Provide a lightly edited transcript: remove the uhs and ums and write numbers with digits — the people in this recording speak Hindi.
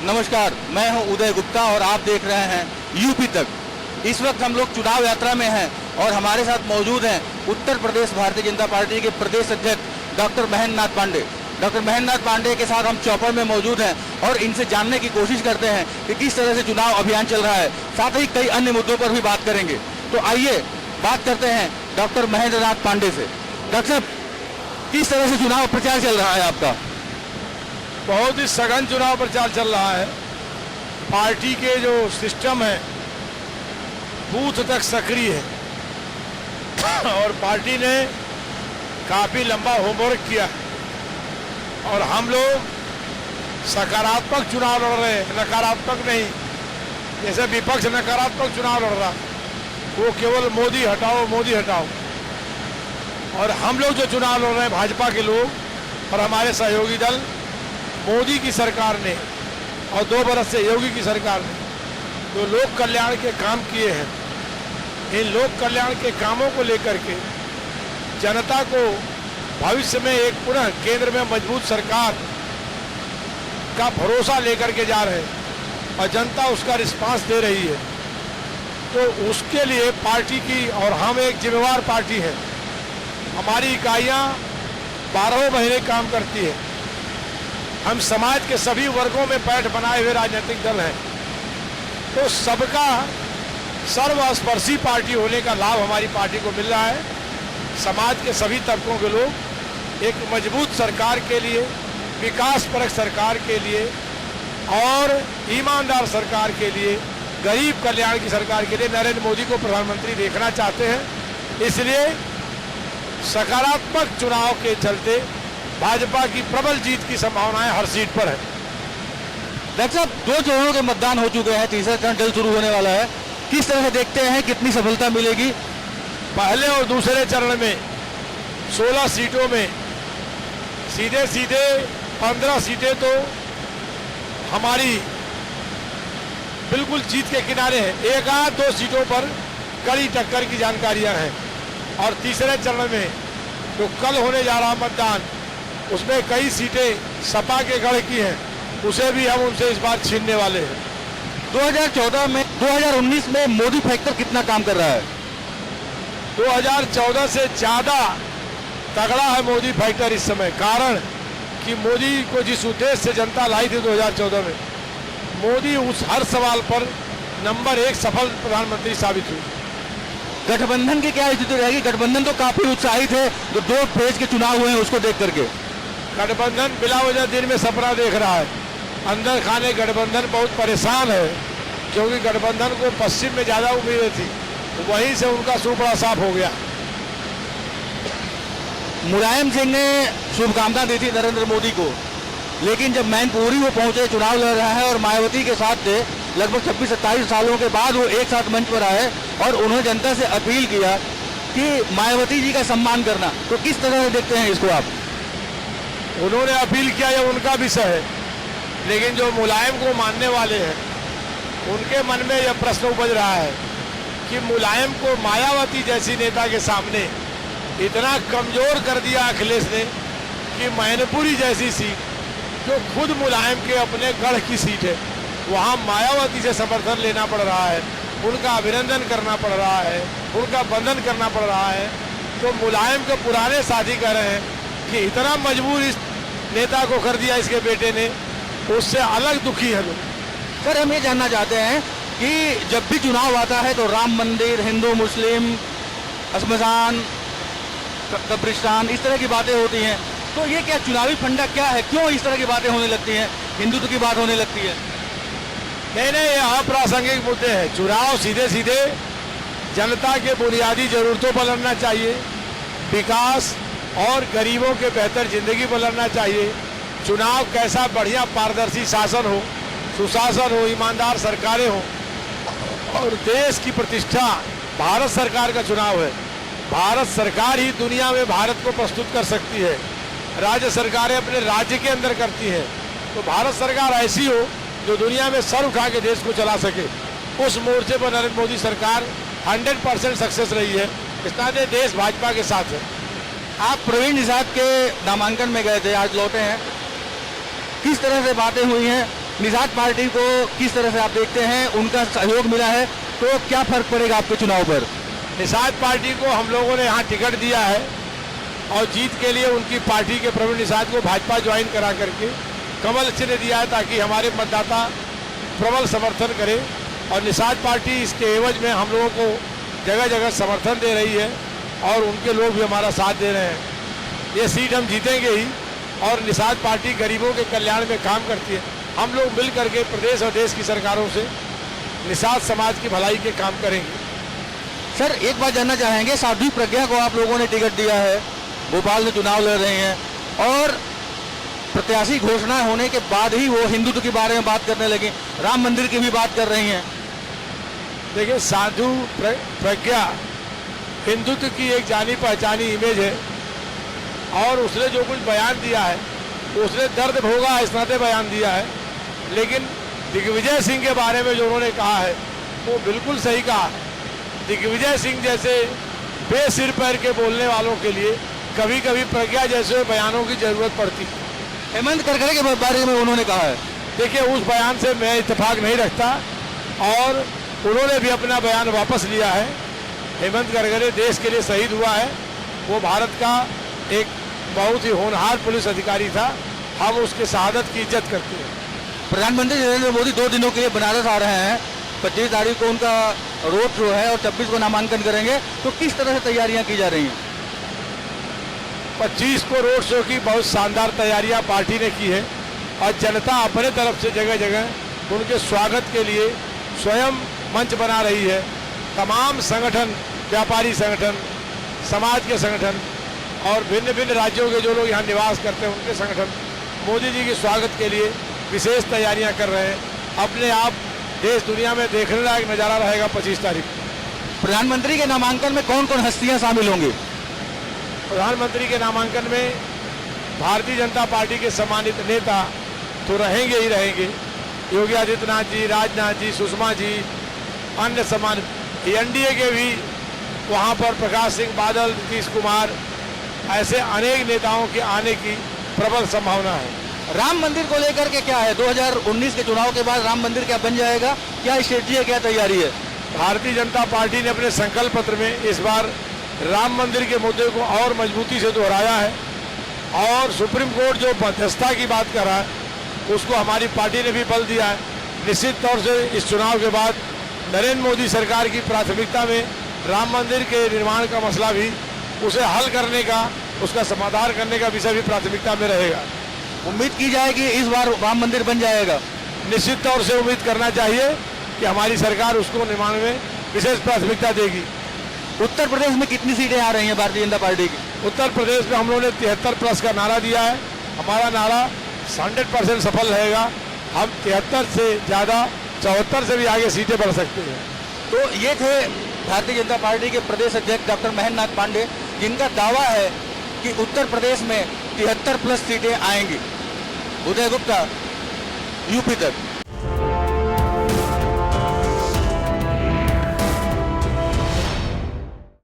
नमस्कार, मैं हूं उदय गुप्ता और आप देख रहे हैं यूपी तक। इस वक्त हम लोग चुनाव यात्रा में हैं और हमारे साथ मौजूद हैं उत्तर प्रदेश भारतीय जनता पार्टी के प्रदेश अध्यक्ष डॉक्टर महेंद्र नाथ पांडे। डॉक्टर महेंद्र नाथ पांडे के साथ हम चौपर में मौजूद हैं और इनसे जानने की कोशिश करते हैं कि किस तरह से चुनाव अभियान चल रहा है, साथ ही कई अन्य मुद्दों पर भी बात करेंगे। तो आइए बात करते हैं डॉक्टर महेंद्र नाथ पांडे से। डॉक्टर साहब, किस तरह से चुनाव प्रचार चल रहा है आपका? बहुत ही सघन चुनाव प्रचार चल रहा है। पार्टी के जो सिस्टम है बूथ तक सक्रिय है और पार्टी ने काफ़ी लंबा होमवर्क किया और हम लोग सकारात्मक चुनाव लड़ रहे हैं, नकारात्मक नहीं। जैसे विपक्ष नकारात्मक चुनाव लड़ रहा, वो केवल मोदी हटाओ मोदी हटाओ, और हम लोग जो चुनाव लड़ रहे हैं भाजपा के लोग और हमारे सहयोगी दल, मोदी की सरकार ने और 2 बरस से योगी की सरकार ने जो लोक कल्याण के काम किए हैं, इन लोक कल्याण के कामों को लेकर के जनता को भविष्य में एक पुनः केंद्र में मजबूत सरकार का भरोसा लेकर के जा रहे हैं और जनता उसका रिस्पांस दे रही है। तो उसके लिए पार्टी की, और हम एक जिम्मेवार पार्टी है, हमारी इकाइयाँ 12 महीने काम करती है। हम समाज के सभी वर्गों में पैठ बनाए हुए राजनीतिक दल हैं, तो सबका सर्वस्पर्शी पार्टी होने का लाभ हमारी पार्टी को मिल रहा है। समाज के सभी तबकों के लोग एक मजबूत सरकार के लिए, विकासपरक सरकार के लिए और ईमानदार सरकार के लिए, गरीब कल्याण की सरकार के लिए नरेंद्र मोदी को प्रधानमंत्री देखना चाहते हैं। इसलिए सकारात्मक चुनाव के चलते भाजपा की प्रबल जीत की संभावनाएं हर सीट पर है। डॉक्टर साहब, 2 चरणों के मतदान हो चुके हैं, तीसरा चरण जल्द शुरू होने वाला है। किस तरह से देखते हैं, कितनी सफलता मिलेगी? पहले और दूसरे चरण में 16 सीटों में सीधे सीधे 15 सीटें तो हमारी बिल्कुल जीत के किनारे हैं। 1-2 सीटों पर कड़ी टक्कर की जानकारियां हैं और तीसरे चरण में जो कल होने जा रहा मतदान, उसमें कई सीटें सपा के गढ़ की हैं, उसे भी हम उनसे इस बार छीनने वाले हैं। 2019 में मोदी फैक्टर कितना काम कर रहा है? 2014 से ज़्यादा तगड़ा है मोदी फैक्टर इस समय, कारण कि मोदी को जिस उद्देश्य से जनता लाई थी 2014 में, मोदी उस हर सवाल पर नंबर 1 सफल प्रधानमंत्री साबित हुई। गठबंधन की क्या स्थिति रहेगी? गठबंधन तो काफी उत्साहित है, जो 2 फेज के चुनाव हुए हैं उसको देख करके। गठबंधन बिला वजह दिन में सपना देख रहा है। अंदर खाने गठबंधन बहुत परेशान है, क्योंकि गठबंधन को पश्चिम में ज़्यादा उम्मीदें थी, तो वहीं से उनका सुपड़ा साफ हो गया। मुलायम सिंह ने शुभकामना दी थी नरेंद्र मोदी को, लेकिन जब मैनपुरी वो पहुंचे, चुनाव लड़ रहा है और मायावती के साथ थे, लगभग 26-27 सालों के बाद वो एक साथ मंच पर आए और उन्होंने जनता से अपील किया कि मायावती जी का सम्मान करना। तो किस तरह से देखते हैं इसको आप? उन्होंने अपील किया, यह उनका विषय है, लेकिन जो मुलायम को मानने वाले हैं उनके मन में यह प्रश्न उपज रहा है कि मुलायम को मायावती जैसी नेता के सामने इतना कमजोर कर दिया अखिलेश ने कि मैनपुरी जैसी सीट, जो खुद मुलायम के अपने गढ़ की सीट है, वहाँ मायावती से समर्थन लेना पड़ रहा है, उनका अभिनंदन करना पड़ रहा है, उनका वंदन करना पड़ रहा है। तो मुलायम के पुराने साथी कह रहे हैं कि इतना मजबूर इस नेता को कर दिया इसके बेटे ने, उससे अलग दुखी है लोग। सर, हम ये जानना चाहते हैं कि जब भी चुनाव आता है तो राम मंदिर, हिंदू मुस्लिम, श्मशान, कब्रिस्तान, इस तरह की बातें होती हैं, तो ये क्या चुनावी फंडा क्या है? क्यों इस तरह की बातें होने लगती हैं, हिंदुत्व की बात होने लगती है? नहीं, ये अप्रासंगिक मुद्दे हैं। चुनाव सीधे सीधे जनता के बुनियादी जरूरतों पर लड़ना चाहिए, विकास और गरीबों के बेहतर जिंदगी पर लड़ना चाहिए। चुनाव कैसा बढ़िया पारदर्शी शासन हो, सुशासन हो, ईमानदार सरकारें हो और देश की प्रतिष्ठा, भारत सरकार का चुनाव है। भारत सरकार ही दुनिया में भारत को प्रस्तुत कर सकती है, राज्य सरकारें अपने राज्य के अंदर करती हैं। तो भारत सरकार ऐसी हो जो दुनिया में सर उठा के देश को चला सके, उस मोर्चे पर नरेंद्र मोदी सरकार 100% सक्सेस रही है। इसलिए देश भाजपा के साथ है। आप प्रवीण निषाद के नामांकन में गए थे, आज लौटे हैं, किस तरह से बातें हुई हैं? निषाद पार्टी को किस तरह से आप देखते हैं, उनका सहयोग मिला है तो क्या फर्क पड़ेगा आपके चुनाव पर? निषाद पार्टी को हम लोगों ने यहाँ टिकट दिया है और जीत के लिए उनकी पार्टी के प्रवीण निषाद को भाजपा ज्वाइन करा करके कमल चिन्ह दिया है, ताकि हमारे मतदाता प्रबल समर्थन करें। और निषाद पार्टी इसके एवज में हम लोगों को जगह जगह समर्थन दे रही है और उनके लोग भी हमारा साथ दे रहे हैं। ये सीट हम जीतेंगे ही, और निषाद पार्टी गरीबों के कल्याण में काम करती है। हम लोग मिल करके प्रदेश और देश की सरकारों से निषाद समाज की भलाई के काम करेंगे। सर, एक बात जानना चाहेंगे, साध्वी प्रज्ञा को आप लोगों ने टिकट दिया है, भोपाल में चुनाव लड़ रहे हैं और प्रत्याशी घोषणा होने के बाद ही वो हिंदुत्व के बारे में बात करने लगे, राम मंदिर की भी बात कर रही हैं। देखिए, साधु प्रज्ञा हिंदुत्व की एक जानी पहचानी इमेज है और उसने जो कुछ बयान दिया है उसने दर्द भोगा इस नाते बयान दिया है, लेकिन दिग्विजय सिंह के बारे में जो उन्होंने कहा है वो बिल्कुल सही कहा। दिग्विजय सिंह जैसे बेसिर पैर के बोलने वालों के लिए कभी कभी प्रज्ञा जैसे बयानों की जरूरत पड़ती है। हेमंत करकरे के बारे में उन्होंने कहा है, देखिए उस बयान से मैं इत्तेफाक नहीं रखता और उन्होंने भी अपना बयान वापस लिया है। हेमंत करकरे देश के लिए शहीद हुआ है, वो भारत का एक बहुत ही होनहार पुलिस अधिकारी था, हम उसके शहादत की इज्जत करते हैं। प्रधानमंत्री नरेंद्र मोदी 2 दिनों के लिए बनारस आ रहे हैं, 25 तारीख को उनका रोड शो है और 26 को नामांकन करेंगे, तो किस तरह से तैयारियां की जा रही हैं? 25 को रोड शो की बहुत शानदार तैयारियां पार्टी ने की है और जनता अपने तरफ से जगह जगह उनके स्वागत के लिए स्वयं मंच बना रही है। तमाम संगठन, व्यापारी संगठन, समाज के संगठन और भिन्न भिन्न राज्यों के जो लोग यहाँ निवास करते हैं उनके संगठन मोदी जी के स्वागत के लिए विशेष तैयारियां कर रहे हैं। अपने आप देश दुनिया में देखने लायक नज़ारा रहेगा 25 तारीख। प्रधानमंत्री के नामांकन में कौन कौन हस्तियां शामिल होंगी? प्रधानमंत्री के नामांकन में भारतीय जनता पार्टी के सम्मानित नेता तो रहेंगे ही रहेंगे, योगी आदित्यनाथ जी, राजनाथ जी, सुषमा जी, अन्य सम्मानित एनडीए के भी वहाँ पर प्रकाश सिंह बादल, नीतीश कुमार, ऐसे अनेक नेताओं के आने की प्रबल संभावना है। राम मंदिर को लेकर के क्या है, 2019 के चुनाव के बाद राम मंदिर क्या बन जाएगा, क्या स्ट्रेटजी है, क्या तैयारी है? भारतीय जनता पार्टी ने अपने संकल्प पत्र में इस बार राम मंदिर के मुद्दे को और मजबूती से दोहराया है और सुप्रीम कोर्ट जो मध्यस्थता की बात कर रहा है उसको हमारी पार्टी ने भी बल दिया है। निश्चित तौर से इस चुनाव के बाद नरेंद्र मोदी सरकार की प्राथमिकता में राम मंदिर के निर्माण का मसला भी, उसे हल करने का, उसका समाधान करने का विषय भी प्राथमिकता में रहेगा। उम्मीद की जाए कि इस बार राम मंदिर बन जाएगा। निश्चित तौर से उम्मीद करना चाहिए कि हमारी सरकार उसको निर्माण में विशेष प्राथमिकता देगी। उत्तर प्रदेश में कितनी सीटें आ रही हैं भारतीय जनता पार्टी की? उत्तर प्रदेश में हम लोगों ने 73+ का नारा दिया है। हमारा नारा 100% सफल रहेगा। हम 73 से ज़्यादा 74 से भी आगे सीटें बढ़ सकते हैं। तो ये थे भारतीय जनता पार्टी के प्रदेश अध्यक्ष डॉक्टर महेंद्र नाथ पांडे, जिनका दावा है कि उत्तर प्रदेश में 73+ सीटें आएंगी। उदय गुप्ता, यूपी तक।